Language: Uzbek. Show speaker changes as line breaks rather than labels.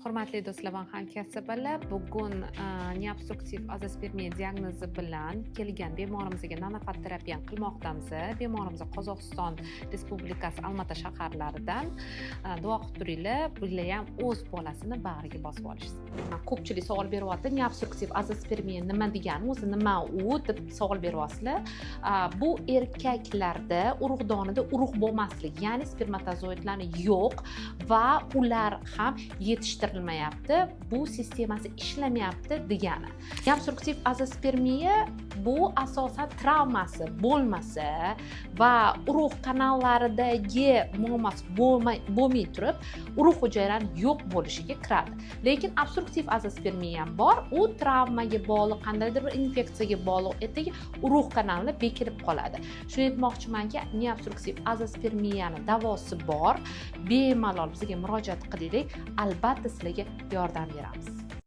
Hurmatli do'stlar va hamkasblar, bugun neobstruktiv azospermiya diagnozi bilan kelgan bemorimizga nanofat terapiyani qilmoqdamiz. Bemorimiz Qozog'iston Respublikasi Olmaota shaharlaridan. Duo qilib turinglar, bular ham o'z bolasini bag'riga bosib olishsin. Ko'pchilik savol beryapti, neobstruktiv azospermiya nima degani, o'zi nima u deb savol beryapsizlar. Bu erkaklarda urug' donida urug' bo'lmaslik, ya'ni spermatozoidlarni yo'q va ular ham yetishtirilmayapti, bu sistemasi ishlamayapti degani. Neobstruktiv azospermiya bu asosan travmasi bo'lmasa va urug' kanallaridagi muammosi bo'lmay turib, urug' hujayralari yo'q bo'lishiga kiradi. Lekin obstruktiv azospermiya ham bor, u travmaga bog'liq, qandaydir bir infeksiyaga bog'liq etagi urug' kanalida bekilib qoladi. Shuni aytmoqchimanki, neobstruktiv azospermiyani davosi bor. Bemalol bizga murojaat qiling, albatta sizlarga yordam beramiz.